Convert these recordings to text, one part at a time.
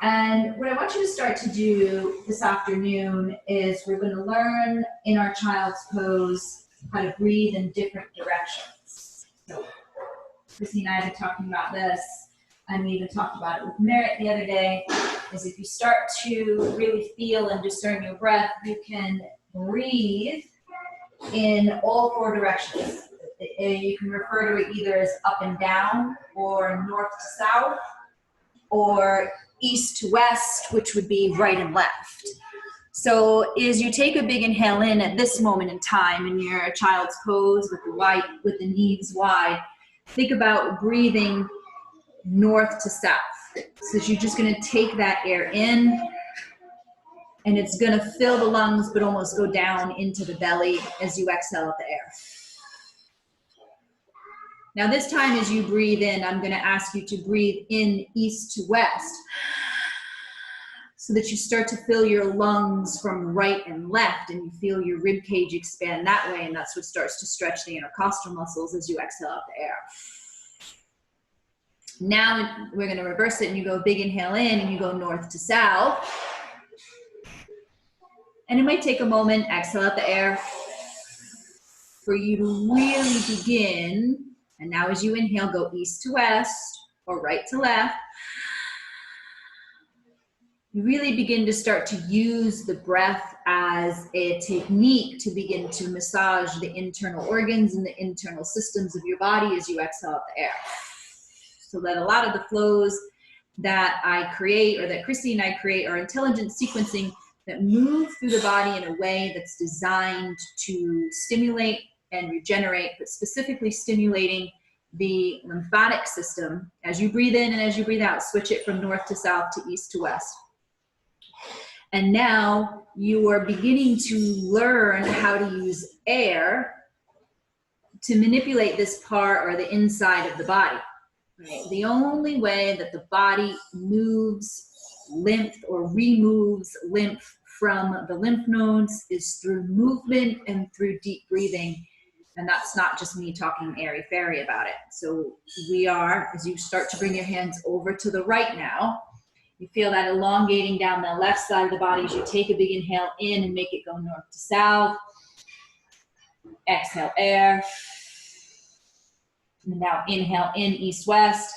And what I want you to start to do this afternoon is we're going to learn in our child's pose how to breathe in different directions. So Chrissy and I have been talking about this, and we even talked about it with Merritt the other day, is if you start to really feel and discern your breath, you can breathe in all four directions. You can refer to it either as up and down, or north to south, or east to west, which would be right and left. So as you take a big inhale in at this moment in time in your child's pose with the knees wide, think about breathing north to south. So you're just going to take that air in, and it's going to fill the lungs but almost go down into the belly as you exhale out the air. Now this time as you breathe in, I'm going to ask you to breathe in east to west so that you start to fill your lungs from right and left, and you feel your rib cage expand that way, and that's what starts to stretch the intercostal muscles as you exhale out the air. Now we're going to reverse it, and you go big inhale in and you go north to south. And it might take a moment, exhale out the air, for you to really begin. And now as you inhale, go east to west or right to left. You really begin to start to use the breath as a technique to begin to massage the internal organs and the internal systems of your body as you exhale out the air. So that a lot of the flows that I create, or that Christy and I create, are intelligent sequencing that move through the body in a way that's designed to stimulate and regenerate, but specifically stimulating the lymphatic system as you breathe in and as you breathe out. Switch it from north to south to east to west. And now you are beginning to learn how to use air to manipulate this part or the inside of the body. Right? The only way that the body moves lymph or removes lymph from the lymph nodes is through movement and through deep breathing. And that's not just me talking airy-fairy about it. So we are, as you start to bring your hands over to the right now, you feel that elongating down the left side of the body as you take a big inhale in and make it go north to south. Exhale air. And now inhale in east-west.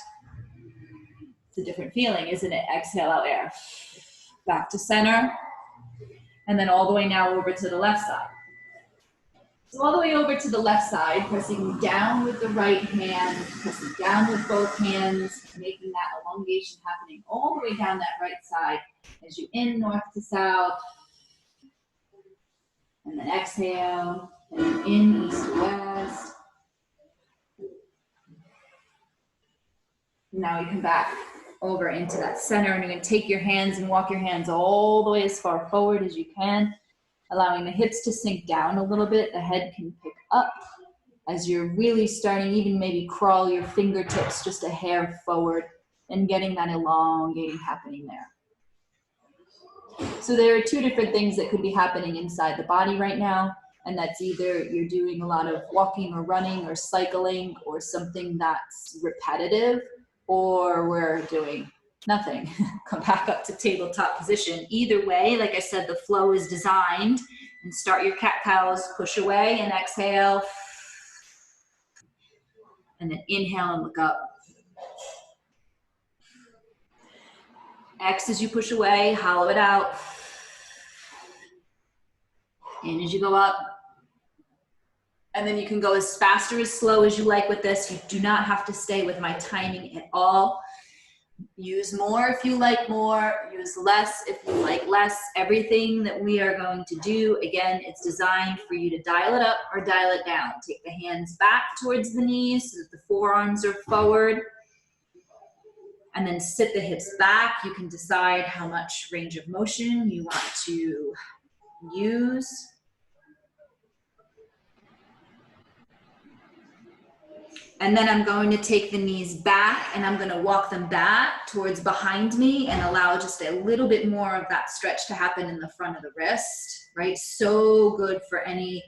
It's a different feeling, isn't it? Exhale out air. Back to center. And then all the way now over to the left side. So all the way over to the left side, pressing down with the right hand, pressing down with both hands, making that elongation happening all the way down that right side as you in north to south. And then exhale, and then in east to west. Now you come back over into that center, and you're going to take your hands and walk your hands all the way as far forward as you can, allowing the hips to sink down a little bit. The head can pick up as you're really starting, even maybe crawl your fingertips just a hair forward and getting that elongating happening there. So there are two different things that could be happening inside the body right now, and that's either you're doing a lot of walking or running or cycling or something that's repetitive, or we're doing nothing. Come back up to tabletop position. Either way, like I said, the flow is designed. And start your cat-cows, push away and exhale. And then inhale and look up. X as you push away, hollow it out. In as you go up. And then you can go as fast or as slow as you like with this. You do not have to stay with my timing at all. Use more if you like more, use less if you like less. Everything that we are going to do, again, it's designed for you to dial it up or dial it down. Take the hands back towards the knees so that the forearms are forward. And then sit the hips back. You can decide how much range of motion you want to use. And then I'm going to take the knees back and I'm going to walk them back towards behind me and allow just a little bit more of that stretch to happen in the front of the wrist, right? So good for any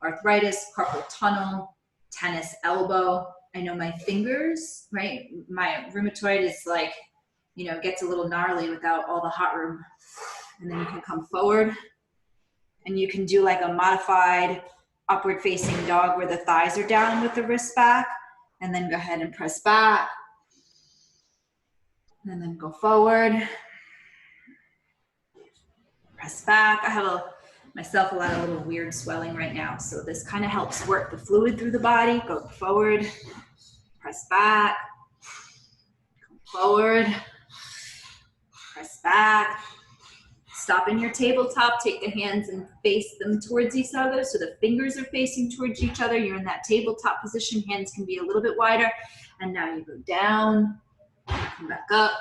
arthritis, carpal tunnel, tennis elbow. I know my fingers, right? My rheumatoid is like, you know, gets a little gnarly without all the hot room. And then you can come forward and you can do like a modified upward facing dog where the thighs are down with the wrists back, and then go ahead and press back and then go forward, press back. I have myself a lot of little weird swelling right now, so this kind of helps work the fluid through the body. Go forward, press back, come forward, press back. Stop in your tabletop, take the hands and face them towards each other so the fingers are facing towards each other. You're in that tabletop position, hands can be a little bit wider. And now you go down, come back up,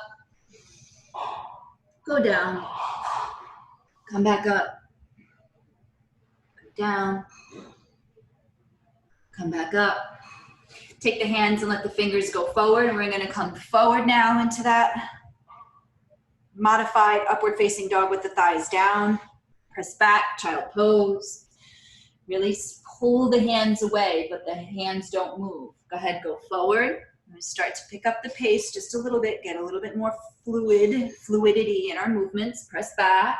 go down, come back up, go down, come back up. Take the hands and let the fingers go forward, and we're gonna come forward now into that modified upward facing dog with the thighs down. Press back, child pose. Really pull the hands away, but the hands don't move. Go ahead, go forward. And start to pick up the pace just a little bit, get a little bit more fluidity in our movements. Press back,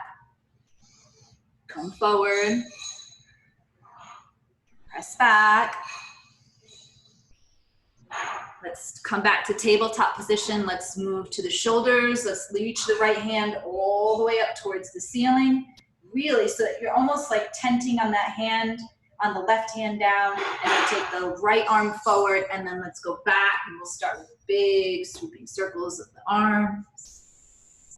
come forward, press back. Let's come back to tabletop position. Let's move to the shoulders. Let's reach the right hand all the way up towards the ceiling. Really, so that you're almost like tenting on that hand, on the left hand down, and then take the right arm forward, and then let's go back, and we'll start with big swooping circles of the arms.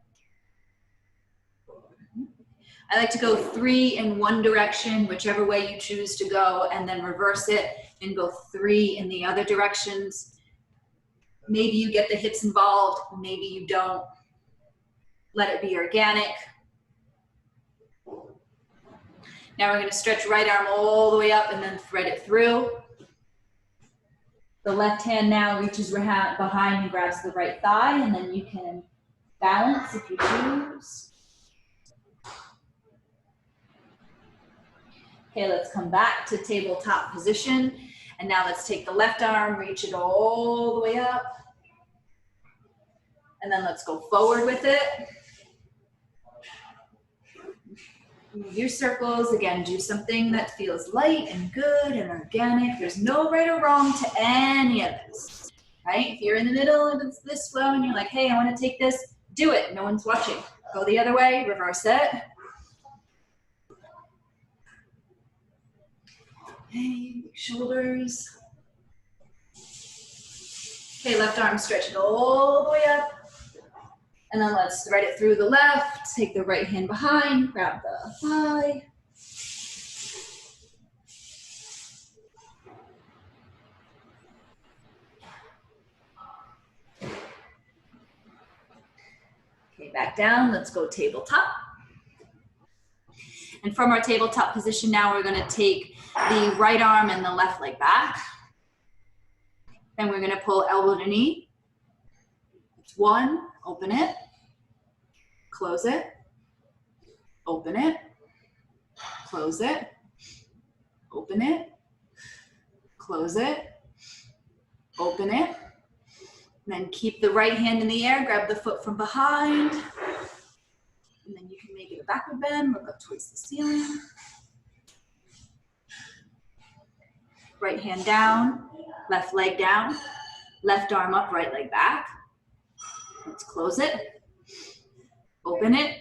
I like to go 3 in one direction, whichever way you choose to go, and then reverse it and go 3 in the other directions. Maybe you get the hips involved, maybe you don't. Let it be organic. Now we're going to stretch right arm all the way up and then thread it through. The left hand now reaches behind and grabs the right thigh, and then you can balance if you choose. Okay, let's come back to tabletop position. And now let's take the left arm, reach it all the way up. And then let's go forward with it. Move your circles. Again, do something that feels light and good and organic. There's no right or wrong to any of this, right? If you're in the middle of this flow and you're like, hey, I want to take this, do it. No one's watching. Go the other way, reverse it. Hey, shoulders. Okay, left arm, stretch it all the way up. And then let's thread it through the left. Take the right hand behind, grab the thigh. Okay, back down, let's go tabletop. And from our tabletop position now, we're gonna take the right arm and the left leg back. Then we're gonna pull elbow to knee. It's 1, open it, close it, open it, close it, open it, close it, open it. And then keep the right hand in the air, grab the foot from behind. And then you can make it a backward bend, look up towards the ceiling. Right hand down, left leg down, left arm up, right leg back. Let's close it, open it,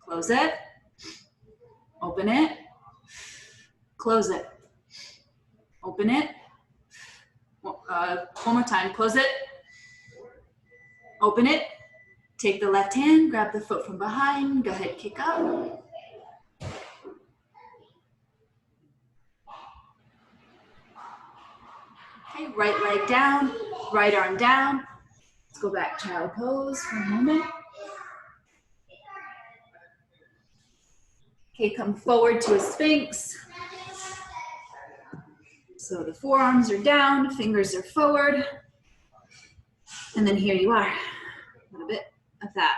close it, open it, close it, open it. One more time, close it, open it. Take the left hand, grab the foot from behind, go ahead, kick up. Okay, right leg down, right arm down. Let's go back, child pose for a moment. Okay, come forward to a sphinx. So the forearms are down, fingers are forward. And then here you are, a little bit of that.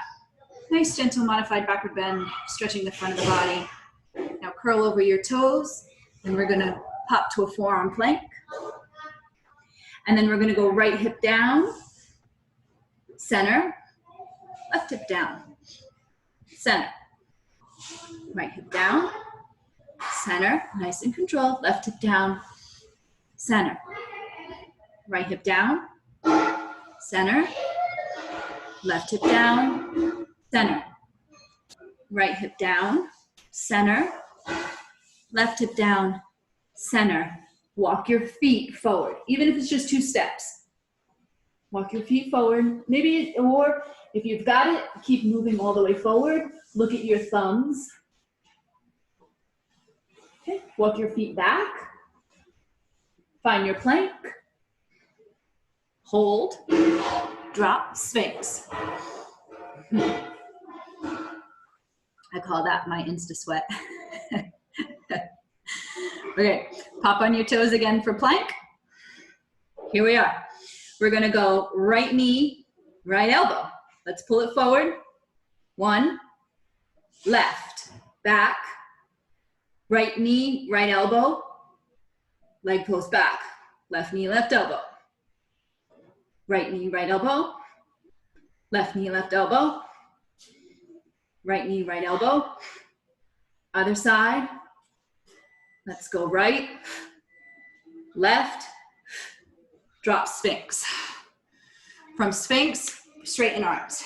Nice, gentle, modified backward bend, stretching the front of the body. Now curl over your toes, and we're gonna pop to a forearm plank. And then we're gonna go right hip down, center, left hip down, center, right hip down, center, nice and controlled, left hip down, center, right hip down, center, left hip down, center, right hip down, center, left hip down, center. Walk your feet forward, even if it's just 2 steps. Walk your feet forward, maybe, or if you've got it, keep moving all the way forward. Look at your thumbs. Okay, walk your feet back. Find your plank. Hold, drop, Sphinx. I call that my Insta sweat. Okay, pop on your toes again for plank. Here we are. We're gonna go right knee, right elbow. Let's pull it forward. 1, left, back, right knee, right elbow, leg pulls back, left knee, left elbow. Right knee, right elbow, left knee, left elbow, right knee, right elbow, other side. Let's go right, left, drop Sphinx. From Sphinx, straighten arms.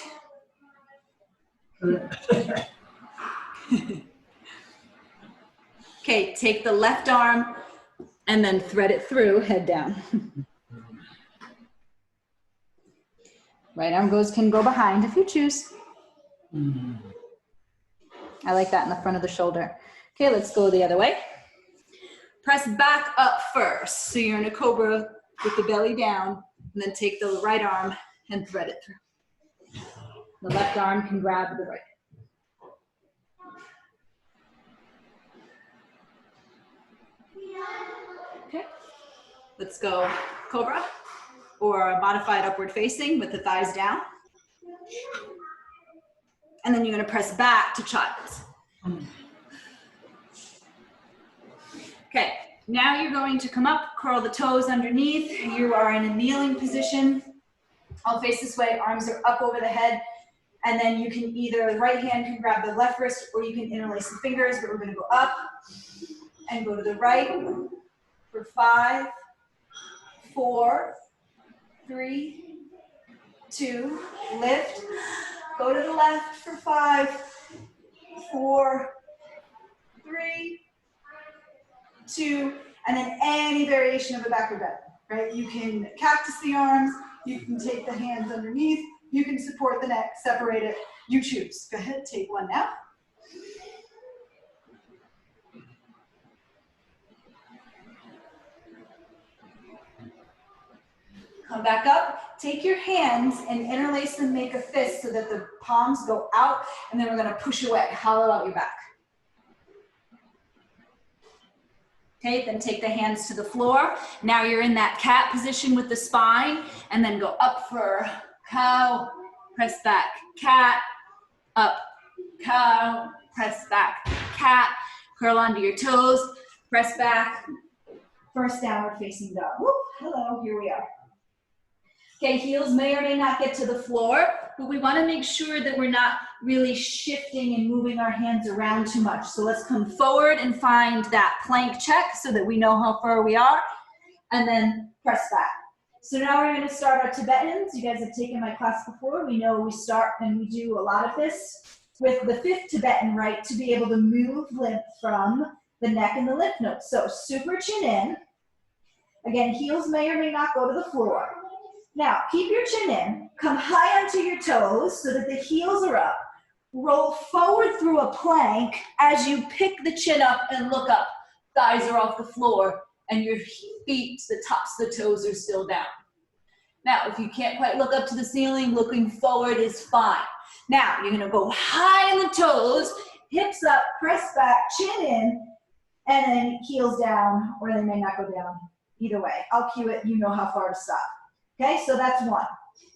Okay, take the left arm and then thread it through, head down. Right arm can go behind if you choose. I like that in the front of the shoulder. Okay, let's go the other way. Press back up first. So you're in a cobra with the belly down, and then take the right arm and thread it through. The left arm can grab the right. Okay, let's go cobra or a modified upward facing with the thighs down. And then you're gonna press back to child's. Okay, now you're going to come up, curl the toes underneath. You are in a kneeling position. I'll face this way, arms are up over the head. And then you can either, the right hand can grab the left wrist or you can interlace the fingers, but we're gonna go up and go to the right for 5, 4, 3, 2, lift. Go to the left for 5, 4, 3, 2, and then any variation of a backward bend, right? You can cactus the arms, you can take the hands underneath, you can support the neck, separate it, you choose. Go ahead, take one now. Come back up, take your hands and interlace them, make a fist so that the palms go out, and then we're gonna push away, hollow out your back. Okay, then take the hands to the floor. Now you're in that cat position with the spine, and then go up for cow, press back, cat, up, cow, press back, cat, curl onto your toes, press back, first downward facing dog. Woo, hello, here we are. Okay, heels may or may not get to the floor, but we want to make sure that we're not really shifting and moving our hands around too much. So let's come forward and find that plank check so that we know how far we are, and then press back. So now we're going to start our Tibetans. You guys have taken my class before. We know we start and we do a lot of this with the 5th Tibetan, right, to be able to move lymph from the neck and the lymph nodes. So super chin in. Again, heels may or may not go to the floor. Now, keep your chin in, come high onto your toes so that the heels are up. Roll forward through a plank as you pick the chin up and look up. Thighs are off the floor and your feet, the tops of the toes are still down. Now, if you can't quite look up to the ceiling, looking forward is fine. Now, you're gonna go high on the toes, hips up, press back, chin in, and then heels down, or they may not go down. Either way, I'll cue it, you know how far to stop. Okay, so that's one.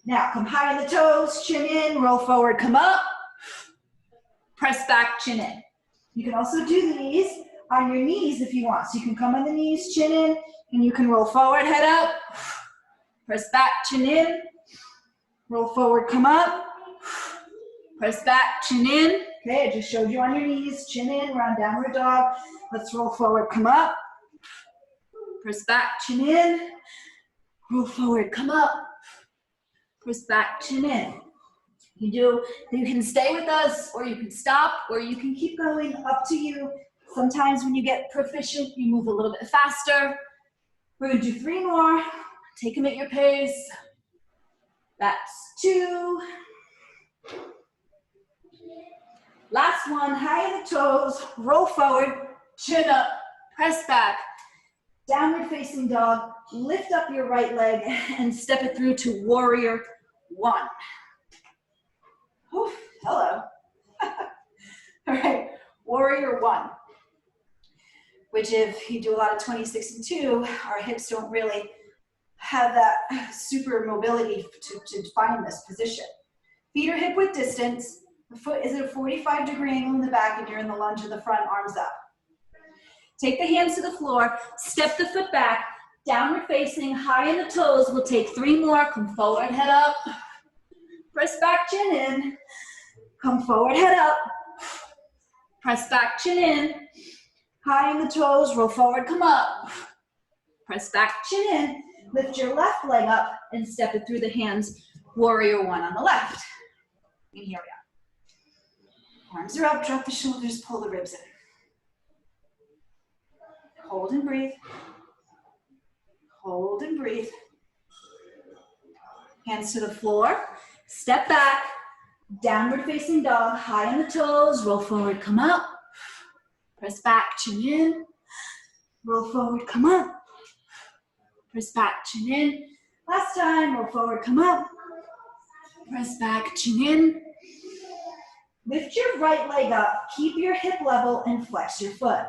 Now, come high on the toes, chin in, roll forward, come up, press back, chin in. You can also do these on your knees if you want. So you can come on the knees, chin in, and you can roll forward, head up, press back, chin in, Roll forward, come up. Press back, chin in. Okay, I just showed you on your knees. Chin in, we're on downward dog. Let's roll forward, come up. Press back, chin in. Roll forward, come up. Press back, chin in. You can stay with us, or you can stop, or you can keep going, up to you. Sometimes when you get proficient, you move a little bit faster. We're gonna do 3 more. Take them at your pace. That's 2. Last one, high in the toes, roll forward, chin up, press back, downward facing dog, lift up your right leg and step it through to warrior 1. Oof, hello. All right, warrior 1, which if you do a lot of 26 and 2, our hips don't really have that super mobility to find this position. Feet are hip width distance. The foot is at a 45-degree angle in the back and you're in the lunge of the front, arms up. Take the hands to the floor, step the foot back, downward facing, high in the toes. We'll take 3 more, come forward, head up. Press back, chin in. Come forward, head up. Press back, chin in. High in the toes, roll forward, come up. Press back, chin in. Lift your left leg up and step it through the hands, warrior 1 on the left. And here we are. Arms are up, drop the shoulders, pull the ribs in. Hold and breathe. Hold and breathe. Hands to the floor. Step back. Downward facing dog. High on the toes. Roll forward, come up. Press back, chin in. Roll forward, come up. Press back, chin in. Last time, roll forward, come up. Press back, chin in. Lift your right leg up, keep your hip level, and flex your foot.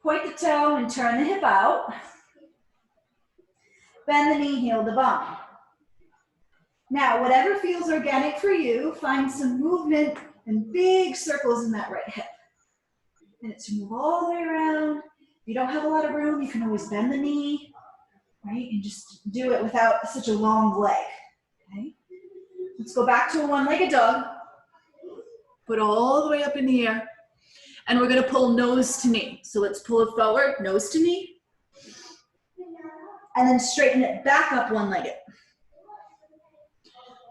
Point the toe and turn the hip out. Bend the knee, heel the bum. Now, whatever feels organic for you, find some movement and big circles in that right hip. And it's move all the way around. If you don't have a lot of room, you can always bend the knee, right? And just do it without such a long leg, okay? Let's go back to a one-legged dog. Put all the way up in the air. And we're gonna pull nose to knee. So let's pull it forward, nose to knee. And then straighten it back up one-legged.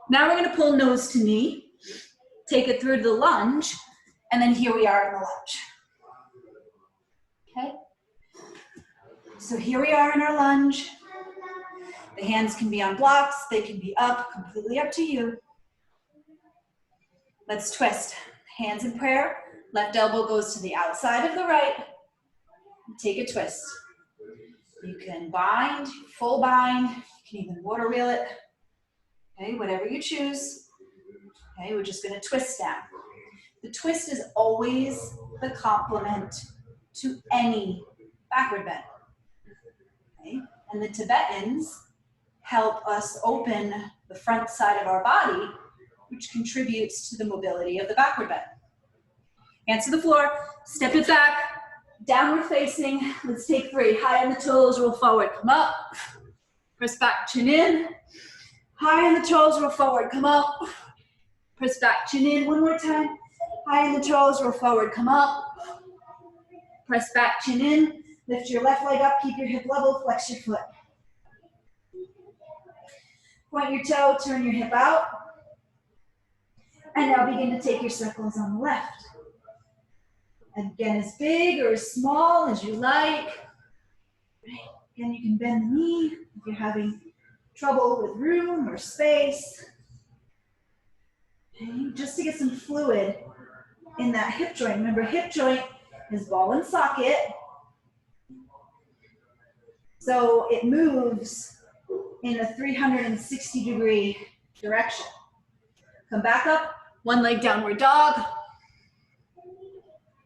Now we're gonna pull nose to knee, take it through to the lunge, and then here we are in the lunge. Okay? So here we are in our lunge. The hands can be on blocks, they can be up, completely up to you. Let's twist. Hands in prayer, left elbow goes to the outside of the right. Take a twist. You can bind, full bind, you can even water reel it. Okay, whatever you choose. Okay, we're just gonna twist down. The twist is always the complement to any backward bend. Okay, and the Tibetans help us open the front side of our body, which contributes to the mobility of the backward bend. Hands to the floor, step it back, downward facing. Let's take 3. High on the toes, roll forward, come up. Press back, chin in. High on the toes, roll forward, come up. Press back, chin in, one more time. High on the toes, roll forward, come up. Press back, chin in. Lift your left leg up, keep your hip level, flex your foot. Point your toe, turn your hip out. And now begin to take your circles on the left. Again, as big or as small as you like. Again, you can bend the knee if you're having trouble with room or space. Okay, just to get some fluid in that hip joint. Remember, hip joint is ball and socket. So it moves in a 360-degree direction. Come back up, one leg downward dog.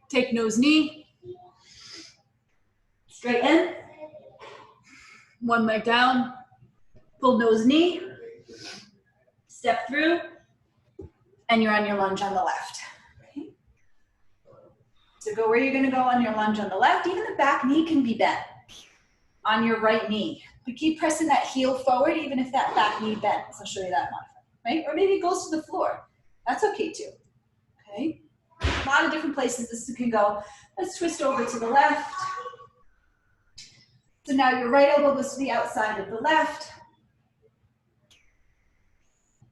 Take nose knee. Straighten. One leg down. Pull nose knee. Step through. And you're on your lunge on the left. Okay. So go where you're going to go on your lunge on the left. Even the back knee can be bent on your right knee. But keep pressing that heel forward even if that back knee bends. I'll show you that modifier, right? Or maybe it goes to the floor. That's okay too, okay? A lot of different places this can go. Let's twist over to the left. So now your right elbow goes to the outside of the left.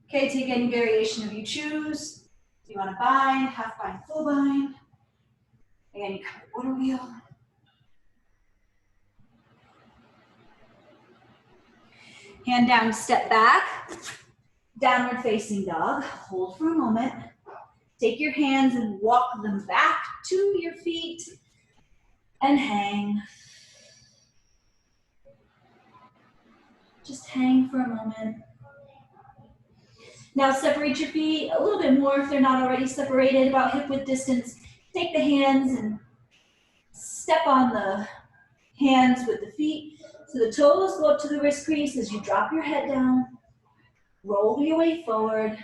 Okay, take any variation of you choose. You want to bind, half bind, full bind. Again, you come water wheel. Hand down, step back. Downward facing dog. Hold for a moment. Take your hands and walk them back to your feet and hang. Just hang for a moment. Now separate your feet a little bit more if they're not already separated, about hip width distance. Take the hands and step on the hands with the feet. So the toes go up to the wrist crease as you drop your head down. Roll your way forward.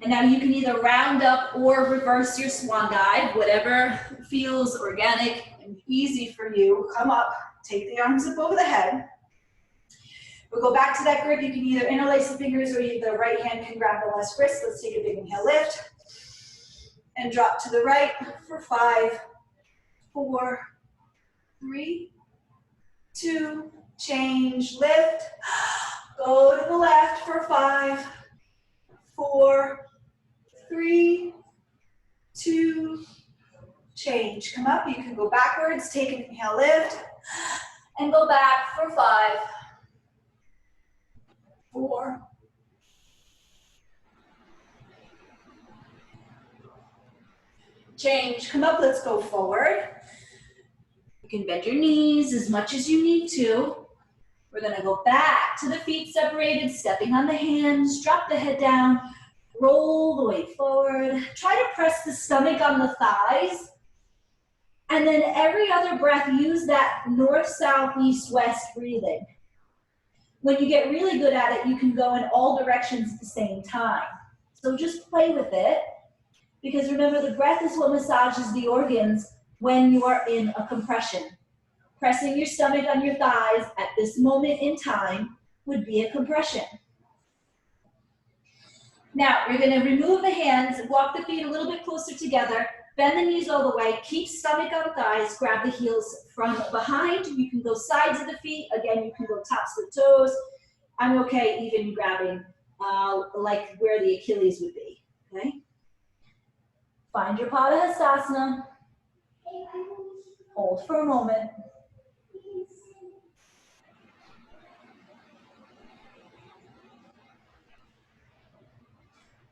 And now you can either round up or reverse your swan dive, whatever feels organic and easy for you. Come up, take the arms up over the head. We'll go back to that grip. You can either interlace the fingers or the right hand can grab the left wrist. Let's take a big inhale, lift. And drop to the right for 5, 4, 3, 2, change, lift. Go to the left for 5, 4, 3, 2, change. Come up, you can go backwards, take an inhale, lift, and go back for 5, 4, change. Come up, let's go forward. You can bend your knees as much as you need to. We're gonna go back to the feet separated, stepping on the hands, drop the head down, roll the weight forward. Try to press the stomach on the thighs. And then every other breath, use that north, south, east, west breathing. When you get really good at it, you can go in all directions at the same time. So just play with it, because remember, the breath is what massages the organs when you are in a compression. Pressing your stomach on your thighs at this moment in time would be a compression. Now, we're gonna remove the hands, walk the feet a little bit closer together, bend the knees all the way, keep stomach on thighs, grab the heels from behind. You can go sides of the feet. Again, you can go tops of the toes. I'm okay even grabbing like where the Achilles would be, okay? Find your Padahastasana. Hold for a moment.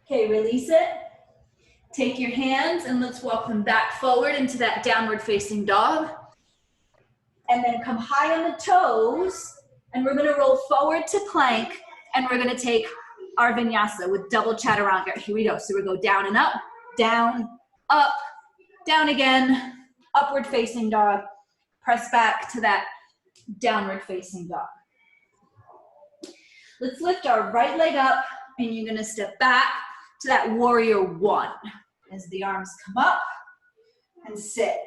Okay, release it. Take your hands and let's walk them back forward into that downward facing dog. And then come high on the toes, and we're gonna roll forward to plank, and we're gonna take our vinyasa with double chaturanga. Here we go. So we go down and up, down, up, down again, upward facing dog. Press back to that downward facing dog. Let's lift our right leg up, and you're gonna step back to that warrior one as the arms come up and sit.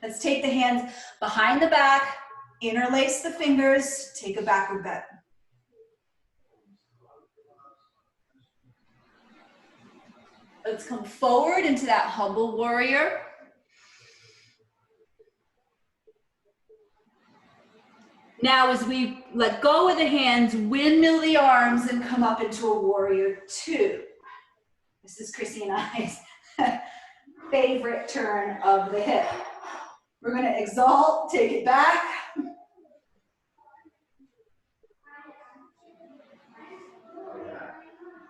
Let's take the hands behind the back, interlace the fingers, take a backward bend. Let's come forward into that humble warrior. Now as we let go of the hands, windmill the arms and come up into a warrior two. This is Chrissy and I's favorite turn of the hip. We're gonna exalt, take it back.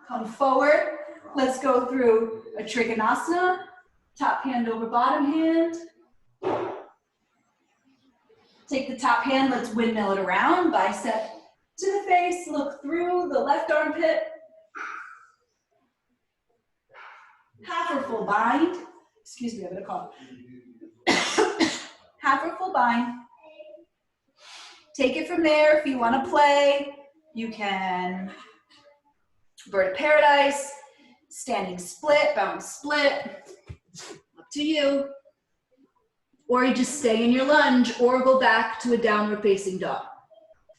Come forward. Let's go through a Trikonasana. Top hand over bottom hand. Take the top hand, let's windmill it around. Bicep to the face, look through the left armpit. Half or full bind. Excuse me, I'm gonna cough. Half or full bind. Take it from there. If you want to play, you can bird of paradise, standing split, bound split. Up to you. or you just stay in your lunge or go back to a downward facing dog.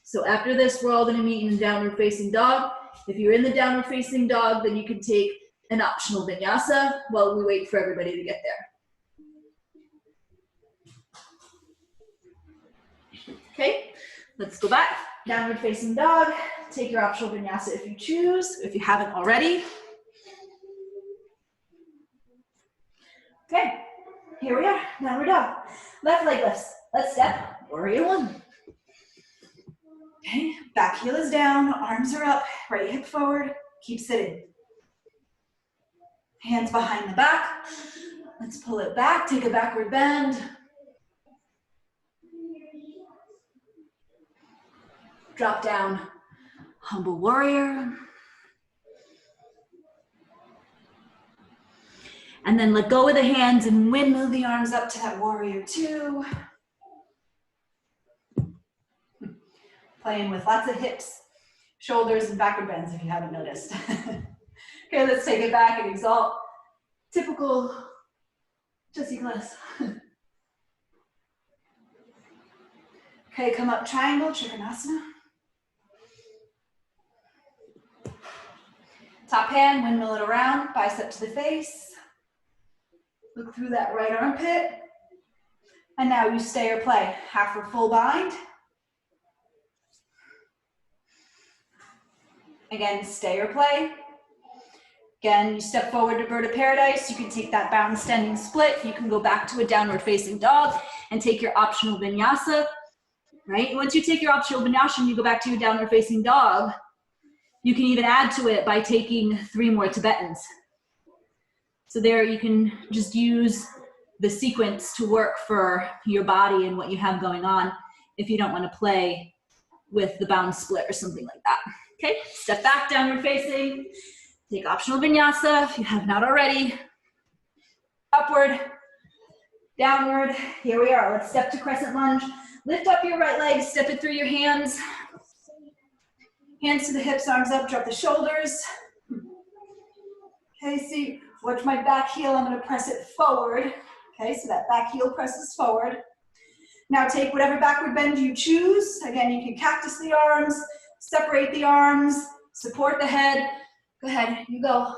So after this, we're all gonna meet in a downward facing dog. If you're in the downward facing dog, then you can take an optional vinyasa while we wait for everybody to get there. Okay, let's go back. Downward facing dog. Take your optional vinyasa if you choose, if you haven't already. Okay, here we are, downward dog. Left leg lifts. Let's step, warrior one. Okay, back heel is down, arms are up, right hip forward, keep sitting. Hands behind the back. Let's pull it back, take a backward bend. Drop down, humble warrior. And then let go of the hands and windmill the arms up to that warrior two. Playing with lots of hips, shoulders, and backward bends if you haven't noticed. Okay, let's take it back and exalt. Typical Jessie class. Okay, come up triangle, Trikonasana. Top hand, windmill it around, bicep to the face. Look through that right armpit. And now you stay or play. Half or full bind. Again, stay or play. Again, you step forward to bird of paradise. You can take that bound standing split. You can go back to a downward facing dog and take your optional vinyasa, right? Once you take your optional vinyasa and you go back to your downward facing dog, you can even add to it by taking 3 more Tibetans. So there you can just use the sequence to work for your body and what you have going on if you don't want to play with the bound split or something like that. Okay, step back, downward facing. Take optional vinyasa if you have not already. Upward, downward. Here we are. Let's step to crescent lunge. Lift up your right leg, step it through your hands. Hands to the hips, arms up, drop the shoulders. Okay, see, watch my back heel. I'm going to press it forward. Okay, so that back heel presses forward. Now take whatever backward bend you choose. Again, you can cactus the arms, separate the arms, support the head. Go ahead, you go.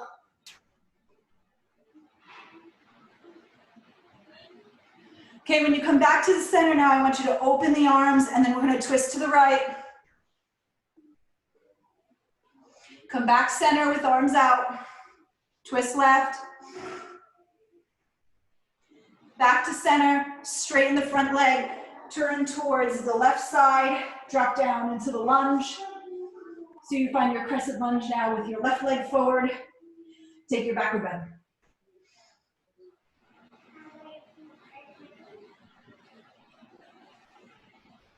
Okay, when you come back to the center now, I want you to open the arms and then we're going to twist to the right. Come back center with arms out. Twist left. Back to center, straighten the front leg. Turn towards the left side, drop down into the lunge. So you find your crescent lunge now with your left leg forward. Take your backward bend.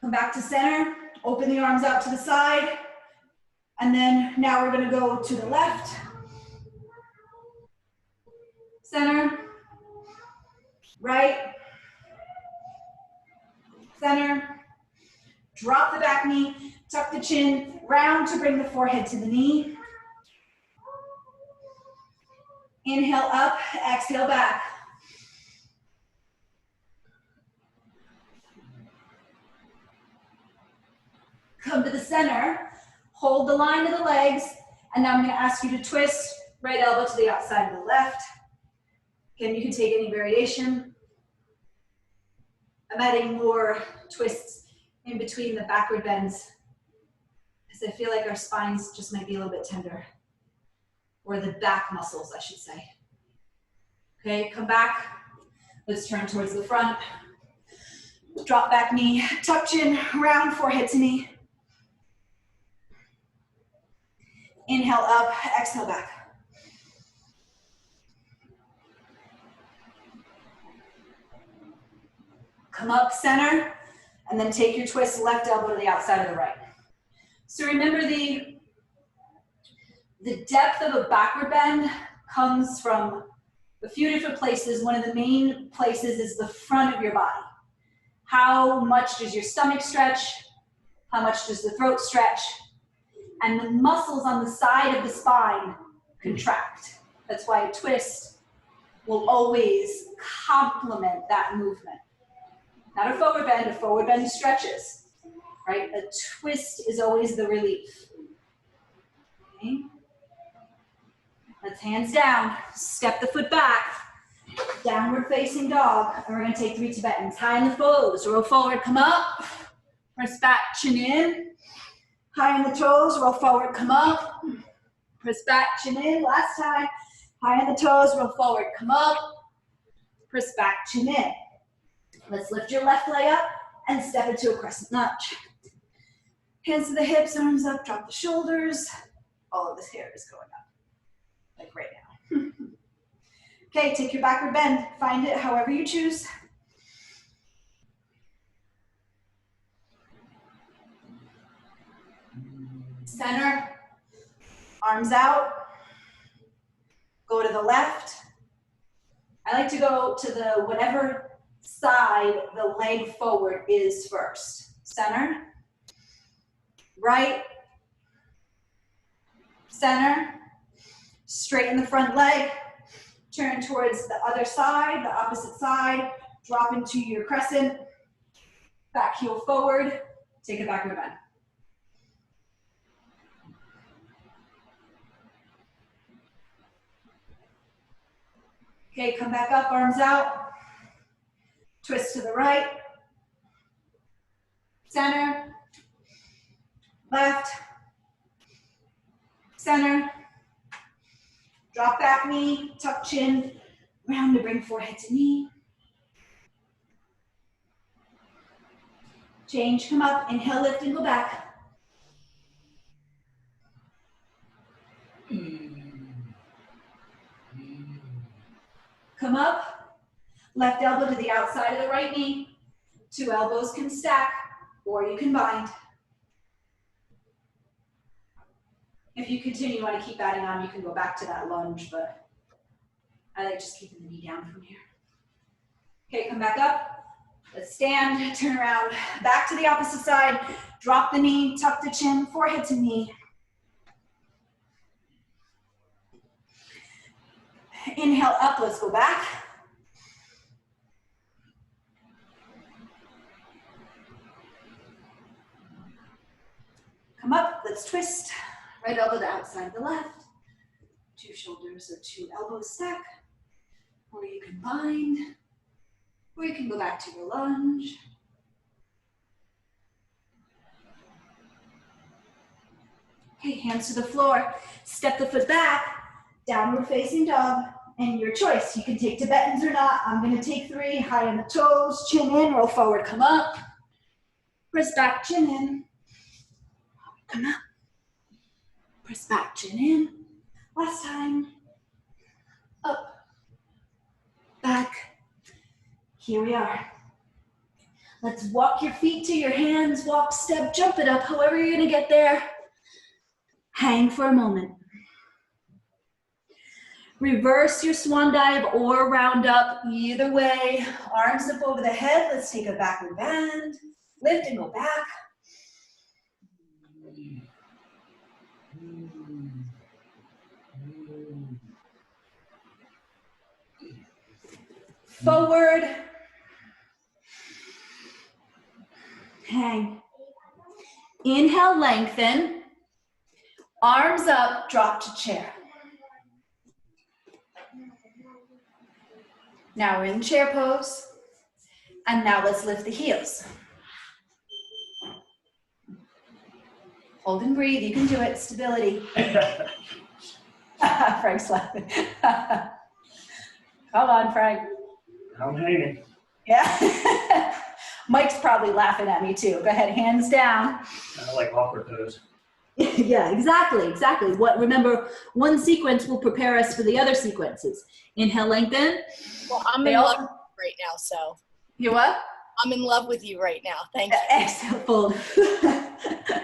Come back to center, open the arms out to the side. And then now we're going to go to the left. Center, right, center, drop the back knee, tuck the chin, round to bring the forehead to the knee. Inhale up, exhale back. Come to the center, hold the line of the legs, and now I'm going to ask you to twist right elbow to the outside of the left. Again, you can take any variation. I'm adding more twists in between the backward bends because I feel like our spines just might be a little bit tender, or the back muscles, I should say. Okay, come back. Let's turn towards the front. Drop back knee, tuck chin, round forehead to knee. Inhale up, exhale back. Come up center, and then take your twist left elbow to the outside of the right. So remember the depth of a backward bend comes from a few different places. One of the main places is the front of your body. How much does your stomach stretch? How much does the throat stretch? And the muscles on the side of the spine contract. That's why a twist will always complement that movement. Not a forward bend stretches, right? A twist is always the relief. Okay. Let's hands down, step the foot back, downward facing dog, and we're gonna take 3 Tibetans. High in the toes, roll forward, come up, press back, chin in. High in the toes, roll forward, come up, press back, chin in, last time. High in the toes, roll forward, come up, press back, chin in. Let's lift your left leg up and step into a crescent lunge. Hands to the hips, arms up, drop the shoulders. All of this hair is going up, like right now. Okay, take your backward bend. Find it however you choose. Center, arms out. Go to the left. I like to go to the whatever side the leg forward is first. Center, right, center, straighten the front leg, turn towards the other side, the opposite side, drop into your crescent, back heel forward, take a backward bend. Okay, come back up, arms out, twist to the right, center, left, center, drop back knee, tuck chin, round to bring forehead to knee. Change, come up, inhale, lift, and go back. Come up, left elbow to the outside of the right knee. 2 elbows can stack, or you can bind. If you continue, you want to keep adding on, you can go back to that lunge, but I like just keeping the knee down from here. Okay, come back up. Let's stand, turn around, back to the opposite side. Drop the knee, tuck the chin, forehead to knee. Inhale up, let's go back. Come up, let's twist. Right elbow to outside the left. 2 shoulders or 2 elbows stack. Or you can bind. Or you can go back to your lunge. Okay, hands to the floor. Step the foot back. Downward facing dog. And your choice. You can take Tibetans or not. I'm going to take 3. High on the toes. Chin in. Roll forward. Come up. Press back. Chin in. Come up. Press back. Chin in. Last time. Up. Back. Here we are. Let's walk your feet to your hands. Walk, step, jump it up. However you're going to get there. Hang for a moment. Reverse your swan dive or round up, either way. Arms up over the head. Let's take a backward bend. Lift and go back. Forward. Hang. Inhale, lengthen. Arms up, drop to chair. Now we're in chair pose. And now let's lift the heels. Hold and breathe, you can do it, stability. Frank's laughing. Come on, Frank. I'm hanging. Yeah. Mike's probably laughing at me too. Go ahead, hands down. I like awkward pose. Yeah, exactly. Remember, one sequence will prepare us for the other sequences. Inhale, lengthen. Well, I'm in love with you right now, so. You what? I'm in love with you right now. Thank you. Exhale, fold.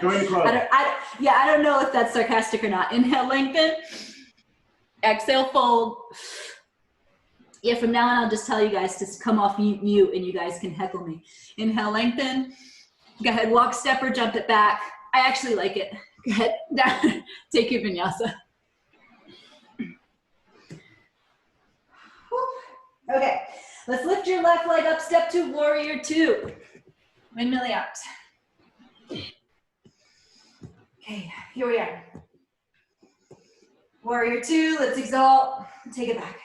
Join the club. I don't know if that's sarcastic or not. Inhale, lengthen. Exhale, fold. Yeah, from now on, I'll just tell you guys to come off mute and you guys can heckle me. Inhale, lengthen. Go ahead, walk, step, or jump it back. I actually like it. Go ahead, down. Take your vinyasa. Okay, Let's lift your left leg up, step to warrior two. Windmill out. Okay, here we are. Warrior two, let's exalt, take it back.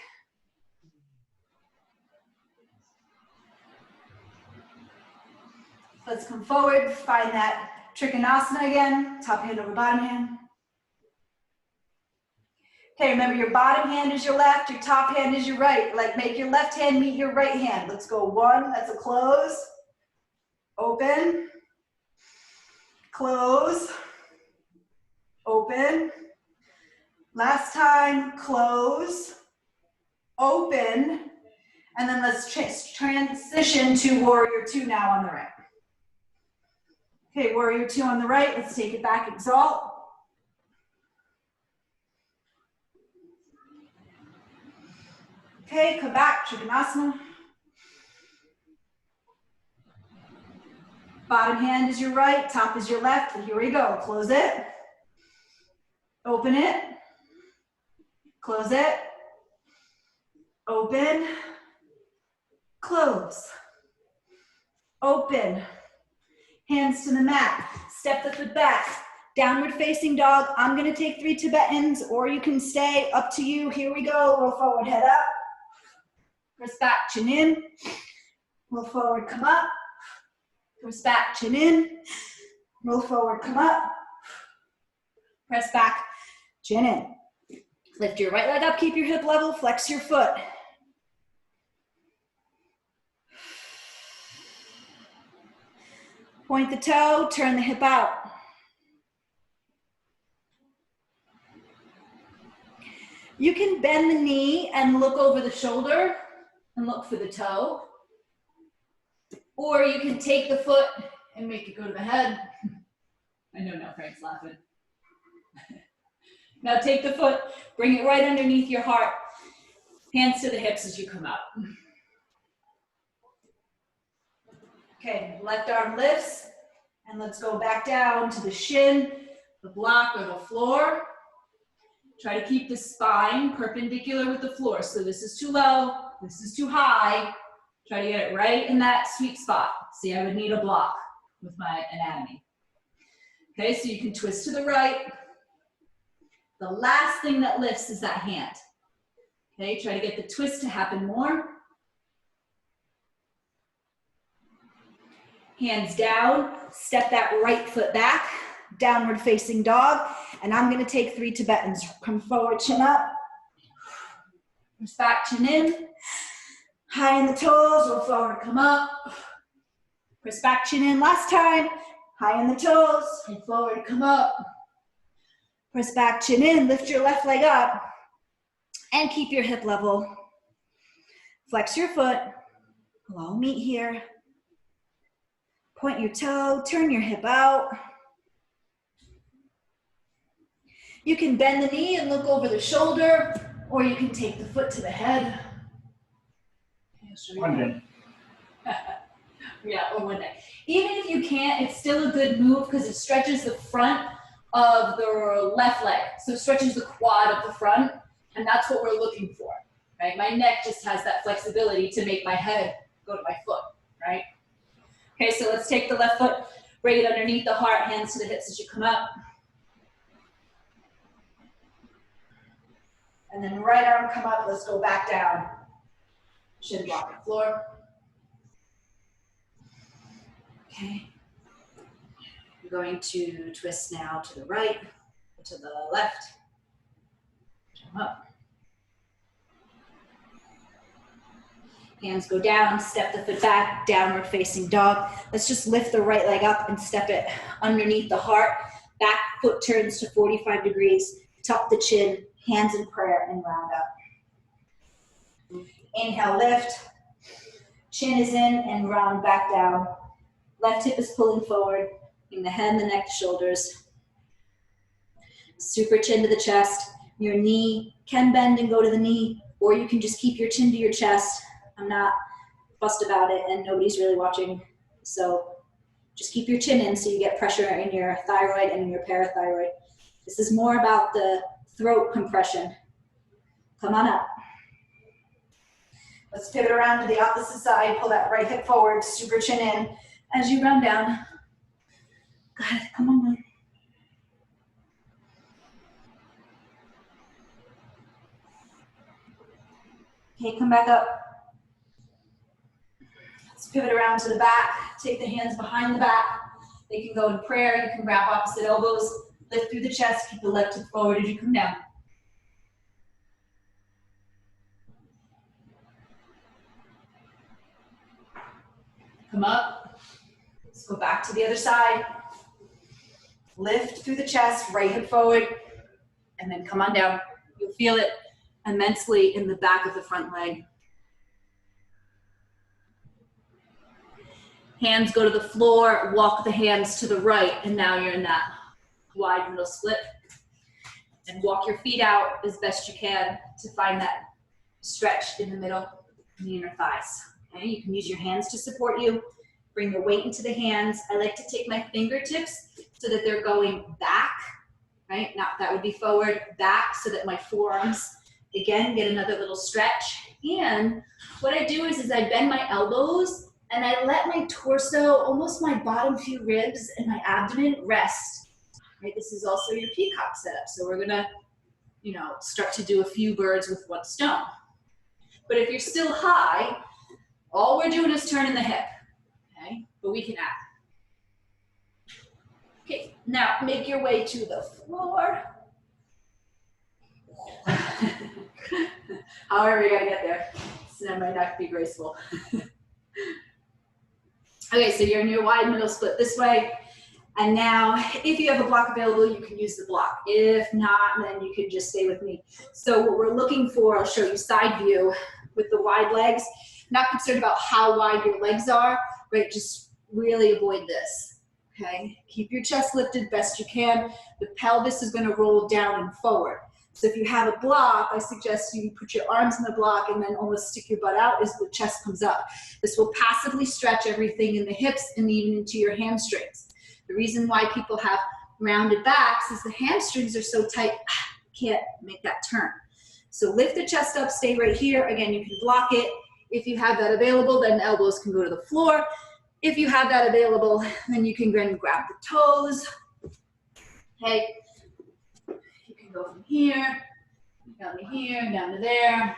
Let's come forward, find that Trikonasana again, top hand over bottom hand. Okay, remember your bottom hand is your left, your top hand is your right. Like make your left hand meet your right hand. Let's go one, that's a close, open, close, open. Last time, close, open, and then let's transition to warrior two now on the right. Okay, warrior two on the right, let's take it back, exalt. Okay, come back, Trikonasana. Bottom hand is your right, top is your left. Here we go, close it, open it, close it, open, close, open, hands to the mat, step the foot back, downward facing dog. I'm gonna take 3 Tibetans, or you can stay, up to you. Here we go, roll forward, head up, press back, chin in, roll forward, come up, press back, chin in, roll forward, come up, press back, chin in. Lift your right leg up, keep your hip level, flex your foot. Point the toe, turn the hip out. You can bend the knee and look over the shoulder and look for the toe. Or you can take the foot and make it go to the head. I know now Frank's laughing. Now take the foot, bring it right underneath your heart. Hands to the hips as you come out. Okay, left arm lifts, and let's go back down to the shin, the block, or the floor. Try to keep the spine perpendicular with the floor. So this is too low, this is too high. Try to get it right in that sweet spot. See, I would need a block with my anatomy. Okay, so you can twist to the right. The last thing that lifts is that hand. Okay, try to get the twist to happen more. Hands down, step that right foot back, downward facing dog, and I'm gonna take 3 Tibetans. Come forward, chin up, press back, chin in, high in the toes, roll forward, come up, press back, chin in. Last time, high in the toes, roll forward, come up, press back, chin in, lift your left leg up, and keep your hip level. Flex your foot, we'll all meet here. Point your toe, turn your hip out. You can bend the knee and look over the shoulder, or you can take the foot to the head. One day. Yeah, or one day. Even if you can't, it's still a good move because it stretches the front of the left leg. So it stretches the quad of the front, and that's what we're looking for, right? My neck just has that flexibility to make my head go to my foot, right? Okay, so let's take the left foot, bring it underneath the heart, hands to the hips as you come up. And then right arm come up, let's go back down. Shin block the floor. Okay. We're going to twist now to the right, to the left. Jump up. Hands go down, step the foot back, downward facing dog. Let's just lift the right leg up and step it underneath the heart. Back foot turns to 45 degrees. Tuck the chin, hands in prayer, and round up. Inhale, lift. Chin is in and round back down. Left hip is pulling forward. Bring the head and the neck to shoulders. Super chin to the chest. Your knee can bend and go to the knee, or you can just keep your chin to your chest. I'm not fussed about it, and nobody's really watching. So just keep your chin in so you get pressure in your thyroid and in your parathyroid. This is more about the throat compression. Come on up. Let's pivot around to the opposite side. Pull that right hip forward, super chin in. As you round down. Good, come on. Okay, come back up. Let's pivot around to the back. Take the hands behind the back. They can go in prayer. You can grab opposite elbows. Lift through the chest. Keep the left hip forward as you come down. Come up. Let's go back to the other side. Lift through the chest, right hip forward, and then come on down. You'll feel it immensely in the back of the front leg. Hands go to the floor, walk the hands to the right, and now you're in that wide middle split. And walk your feet out as best you can to find that stretch in the middle and the inner thighs. Okay, you can use your hands to support you. Bring the weight into the hands. I like to take my fingertips so that they're going back, right? Now that would be forward, back, so that my forearms, again, get another little stretch. And what I do is I bend my elbows and I let my torso, almost my bottom few ribs and my abdomen rest. Right? This is also your peacock setup. So we're gonna, start to do a few birds with one stone. But if you're still high, all we're doing is turning the hip, okay? But we can add. Okay, now make your way to the floor. However you gotta get there. So that might not be graceful. Okay, so you're in your wide middle split this way. And now, if you have a block available, you can use the block. If not, then you can just stay with me. So what we're looking for, I'll show you side view with the wide legs. Not concerned about how wide your legs are, right? Just really avoid this, okay? Keep your chest lifted best you can. The pelvis is gonna roll down and forward. So if you have a block, I suggest you put your arms in the block and then almost stick your butt out as the chest comes up. This will passively stretch everything in the hips and even into your hamstrings. The reason why people have rounded backs is the hamstrings are so tight, you can't make that turn. So lift the chest up, stay right here. Again, you can block it. If you have that available, then the elbows can go to the floor. If you have that available, then you can go and grab the toes. Okay. You can go from here, down to here, down to there.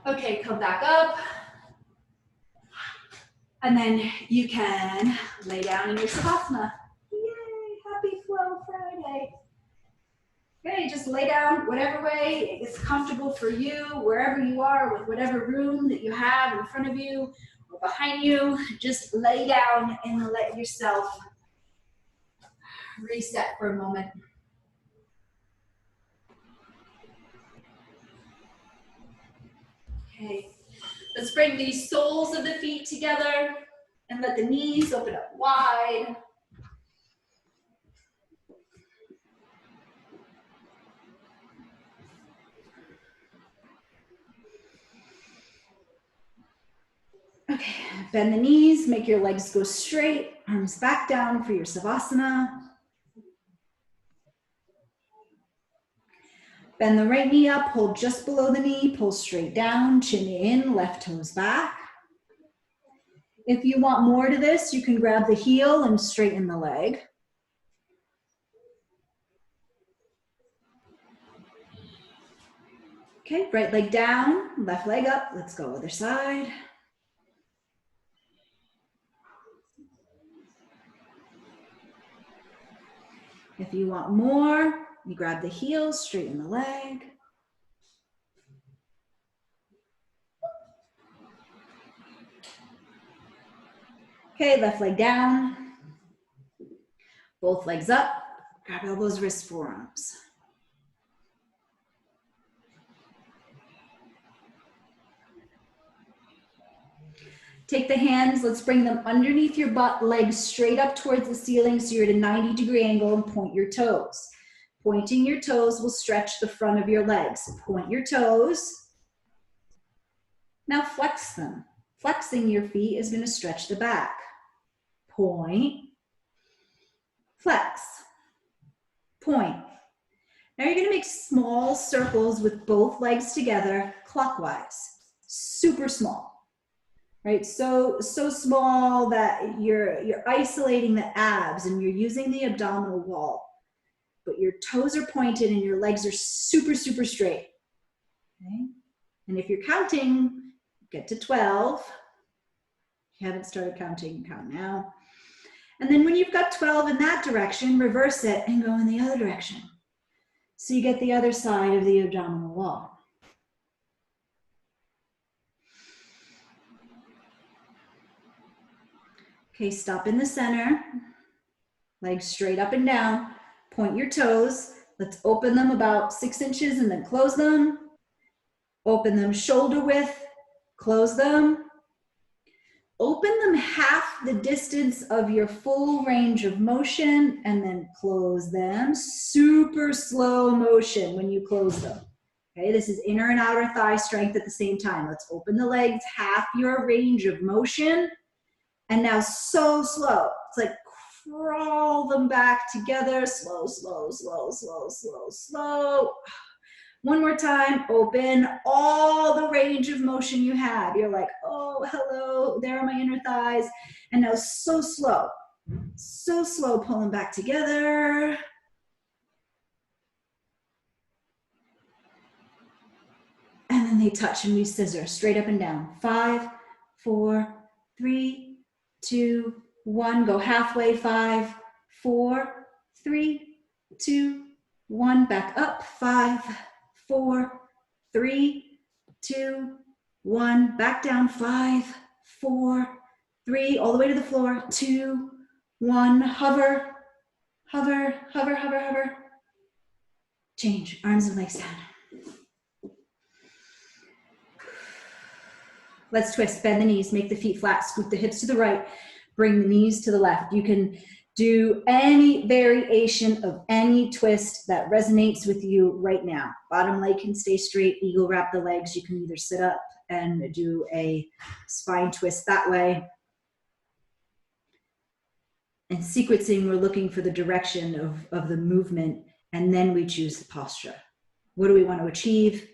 Okay, come back up. And then you can lay down in your Savasana. Yay, happy flow Friday. Okay, just lay down whatever way is comfortable for you, wherever you are, with whatever room that you have in front of you or behind you. Just lay down and let yourself reset for a moment. Okay, let's bring the soles of the feet together and let the knees open up wide. Okay, bend the knees, make your legs go straight, arms back down for your Savasana. Bend the right knee up, hold just below the knee, pull straight down, chin in, left toes back. If you want more to this, you can grab the heel and straighten the leg. Okay, right leg down, left leg up. Let's go other side. If you want more, you grab the heel, straighten the leg. Okay, left leg down. Both legs up. Grab elbows, wrists, forearms. Take the hands, let's bring them underneath your butt, legs straight up towards the ceiling so you're at a 90-degree angle, and point your toes. Pointing your toes will stretch the front of your legs. Point your toes. Now flex them. Flexing your feet is going to stretch the back. Point, flex, point. Now you're gonna make small circles with both legs together clockwise, super small, right? So small that you're isolating the abs and you're using the abdominal wall, but your toes are pointed and your legs are super, super straight, okay? And if you're counting, get to 12. If you haven't started counting, count now. And then when you've got 12 in that direction, reverse it and go in the other direction. So you get the other side of the abdominal wall. Okay, stop in the center. Legs straight up and down. Point your toes. Let's open them about 6 inches and then close them. Open them shoulder width, close them. Open them half the distance of your full range of motion and then close them. Super slow motion when you close them. Okay, this is inner and outer thigh strength at the same time. Let's open the legs half your range of motion. And now so slow. It's like crawl them back together. Slow, slow, slow, slow, slow, slow. One more time, open all the range of motion you have. You're like, oh, hello, there are my inner thighs. And now so slow, pull them back together. And then they touch and we scissor straight up and down. 5, 4, 3, 2, 1. Go halfway. 5, 4, 3, 2, 1. Back up. 5, 4, 3, 2, 1. Back down. 5, 4, 3. All the way to the floor. 2, 1. Hover, hover, hover, hover, hover. Change. Arms and legs down. Let's twist. Bend the knees. Make the feet flat. Scoot the hips to the right. Bring the knees to the left. You can do any variation of any twist that resonates with you right now. Bottom leg can stay straight. Eagle wrap the legs. You can either sit up and do a spine twist that way. And sequencing, we're looking for the direction of the movement, and then we choose the posture. What do we want to achieve?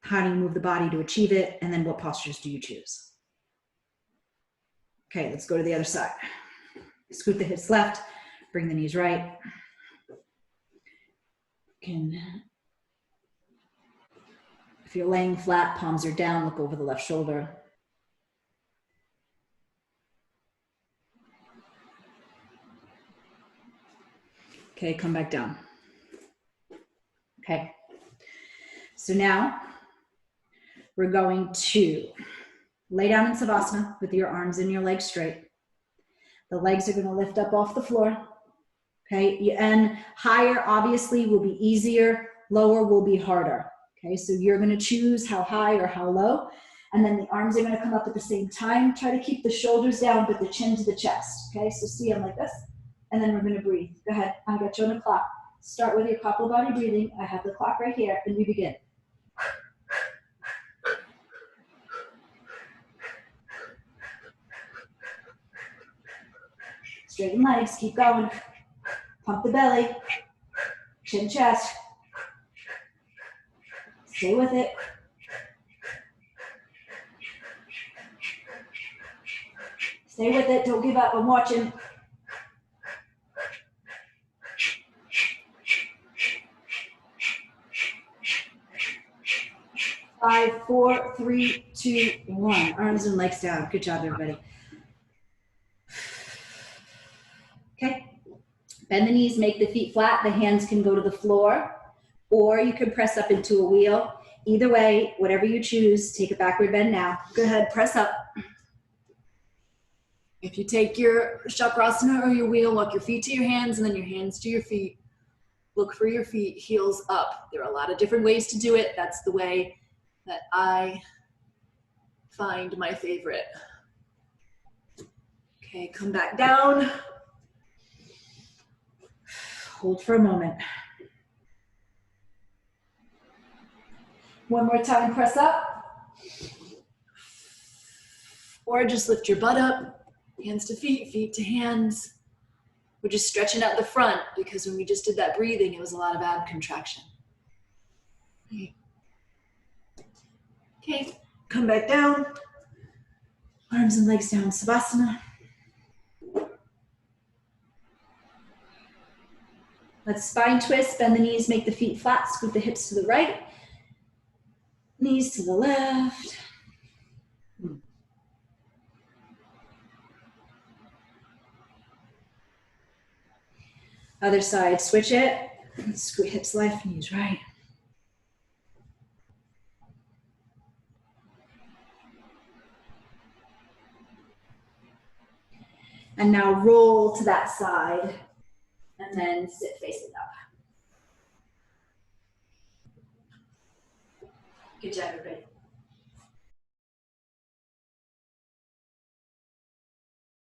How do you move the body to achieve it? And then what postures do you choose? Okay, let's go to the other side. Scoot the hips left, bring the knees right. If you're laying flat, palms are down, look over the left shoulder. Okay, come back down. Okay, so now we're going to lay down in Savasana with your arms and your legs straight. The legs are going to lift up off the floor. Okay, and higher obviously will be easier, lower will be harder. Okay, so you're going to choose how high or how low, and then the arms are going to come up at the same time. Try to keep the shoulders down, but the chin to the chest. Okay, so see, I'm like this, and then we're going to breathe. Go ahead, I got you on the clock. Start with your couple body breathing. I have the clock right here, and we begin. Straighten legs, keep going. Pump the belly, chin, chest. Stay with it. Stay with it, don't give up, I'm watching. Five, 4, 3, 2, 1. Arms and legs down. Good job, everybody. Okay. Bend the knees, make the feet flat. The hands can go to the floor, or you can press up into a wheel. Either way, whatever you choose, take a backward bend now. Go ahead, press up. If you take your chakrasana or your wheel, walk your feet to your hands and then your hands to your feet. Look for your feet, heels up. There are a lot of different ways to do it. That's the way that I find my favorite. Okay, come back down. Hold for a moment. One more time, press up. Or just lift your butt up, hands to feet, feet to hands. We're just stretching out the front because when we just did that breathing, it was a lot of ab contraction. Okay, come back down. Arms and legs down, Savasana. Let's spine twist, bend the knees, make the feet flat, scoot the hips to the right, knees to the left. Other side, switch it. Scoot hips left, knees right. And now roll to that side and then sit facing up. Good job, everybody.